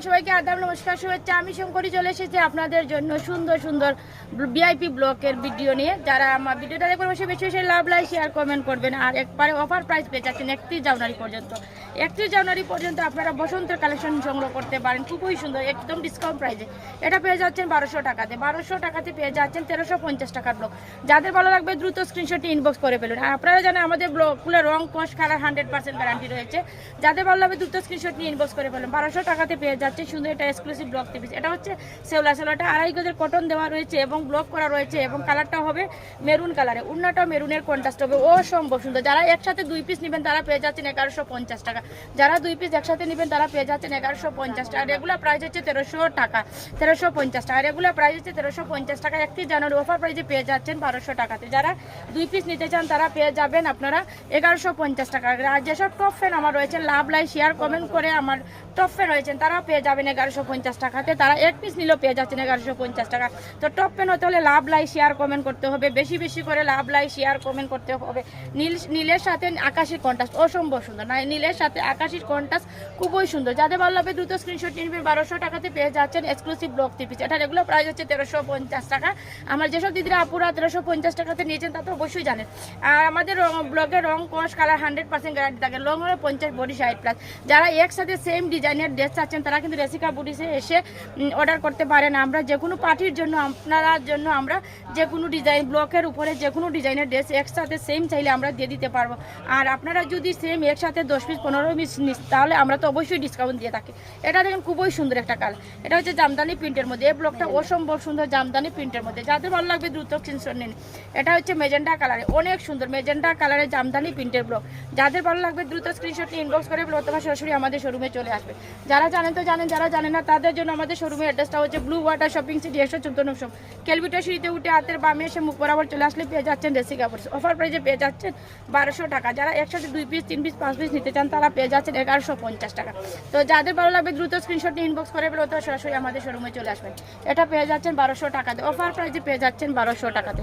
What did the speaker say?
সবাইকে আদাব নমস্কার শুভেচ্ছা। আমি শঙ্করী চলে এসেছি আপনাদের জন্য সুন্দর সুন্দর ভিআইপি ব্লকের ভিডিও নিয়ে। যারা আমার ভিডিওটা দেখবেন অবশ্যই বেশি বেশি লাভ লাইক শেয়ার কমেন্ট করবেন। আর একবারে অফার প্রাইস পেয়ে যাচ্ছেন 31 জানুয়ারি পর্যন্ত। 31 জানুয়ারি পর্যন্ত আপনারা বসন্তের কালেকশন সংগ্রহ করতে পারেন, খুবই সুন্দর একদম ডিসকাউন্ট প্রাইসে। এটা পেয়ে যাচ্ছেন 1200 টাকাতে। 1200 টাকাতে পেয়ে যাচ্ছেন 1350 টাকার ব্লক। যাদের ভালো লাগবে দ্রুত স্ক্রিনশটটি ইনবক্স করে ফেলুন। আর আপনারা জানেন আমাদের ব্লকগুলো রং কস কালার 100% গ্যারান্টি রয়েছে। যাদের ভালো লাগবে দ্রুত স্ক্রিনশট নিয়ে ইনবক্স করে ফেলুন। 1200 টাকাতে পেয়ে যাচ্ছে সুন্দর এটা এক্সক্লুসিভ ব্লক পিস। এটা হচ্ছে সেওলাটা 2.5 গজের কটন দেওয়া রয়েছে এবং ব্লক করা রয়েছে এবং কালারটা হবে মেরুন কালারে। উন্নাটা মেরুনের কন্ট্রাস্ট হবে, অসম্ভব সুন্দর। যারা একসাথে 2 পিস নেবেন তারা পেয়ে যাচ্ছেন 1150 টাকা। যারা 2 পিস একসাথে নেবেন তারা পেয়ে যাচ্ছেন 1150 টাকা। রেগুলার প্রাইস হচ্ছে 1300 টাকা, 1350 টাকা। রেগুলার প্রাইস হচ্ছে 1350 টাকা। 31 জানুয়ারি অফার প্রাইসে পেয়ে যাচ্ছেন 1200 টাকাতে। যারা 2 পিস নিতে চান তারা পেয়ে যাবেন আপনারা 1150 টাকা। আর যেসব টপ ফ্যান আমার রয়েছে লাভ লাইক শেয়ার কমেন্ট করে আমার টপ ফ্যান রয়েছেন তারা পেয়ে যাবেন 1150 টাকাতে। তারা 1 পিস নিলেও পেয়ে যাচ্ছেন 1150 টাকা। তো টপ ফ্যান হতে হলে লাভ লাইক শেয়ার কমেন্ট করতে হবে, বেশি বেশি করে লাভ লাইক শেয়ার কমেন্ট করতে হবে। নীলের সাথে আকাশের কন্ট্রাস্ট অসম্ভব সুন্দর, না নীলের সাথে আকাশের কন্ট্রাস্ট খুবই সুন্দর। যাদের ভালো লাগবে দ্রুত স্ক্রিনশট নিয়ে নেবেন। 1200 টাকাতে পেয়ে যাচ্ছেন এক্সক্লুসিভ ব্লক পিস। এটা রেগুলার প্রাইস হচ্ছে 1350 টাকা। আমার যেসব দিদিরা আপুরা 1350 টাকাতে নিয়েছেন তা তো অবশ্যই জানেন। আর আমাদের ব্লগের রং কস কালার 100% গ্যারান্টি থাকে। লং হলে 50 বডি 60+। যারা একসাথে সেম ডিজাইনের ড্রেস চাচ্ছেন তারা কিন্তু রেসিকা বুটিসে এসে অর্ডার করতে পারেন। আমরা যে কোনো পার্টির জন্য আপনারা জন্য আমরা যে কোনো ডিজাইন ব্লকের উপরে যে কোনো ডিজাইনের ড্রেস একসাথে সেম চাইলে আমরা দিয়ে দিতে পারবো। আর আপনারা যদি সেম একসাথে 10 পিস 15 পিস নিস তাহলে আমরা তো অবশ্যই ডিসকাউন্ট দিয়ে থাকি। এটা দেখেন খুবই সুন্দর একটা কালার। এটা হচ্ছে জামদানি প্রিন্টের মধ্যে। এই ব্লকটা অসম্ভব সুন্দর জামদানি প্রিন্টের মধ্যে। যাদের ভালো লাগবে দ্রুত স্ক্রিনশট নিন। এটা হচ্ছে মেজেন্ডা কালারে, অনেক সুন্দর মেজেন্ডা কালারের জামদানি প্রিন্টের ব্লক। যাদের ভালো লাগবে দ্রুত স্ক্রিনশট নিয়ে ইনবক্স করে অথবা সরাসরি আমাদের শোরুমে চলে আসবে। যারা জানেন তো জানেন, যারা জানেন না তাদের জন্য আমাদের শোরুমের অ্যাড্রেসটা হচ্ছে ব্লু ওয়াটার শপিং সিটি 114 কেলভিটা সিঁড়িতে উঠে হাতের বামে এসে মুখ বরাবর চলে আসলে পেয়ে যাচ্ছেন রেসিকা বুটিস। অফার প্রাইসে পেয়ে যাচ্ছেন 1200 টাকা। যারা একসাথে 2 পিস 3 পিস 5 পিস নিতে চান তারা পেয়ে যাচ্ছেন 1150 টাকা। তো যাদের ভালো লাগবে দ্রুত স্ক্রিনশট নিয়ে ইনবক্স করে অথবা সরাসরি আমাদের শোরুমে চলে আসবেন। এটা পেয়ে যাচ্ছেন 1200 টাকাতে। অফার প্রাইসে পেয়ে যাচ্ছেন 1200 টাকাতে।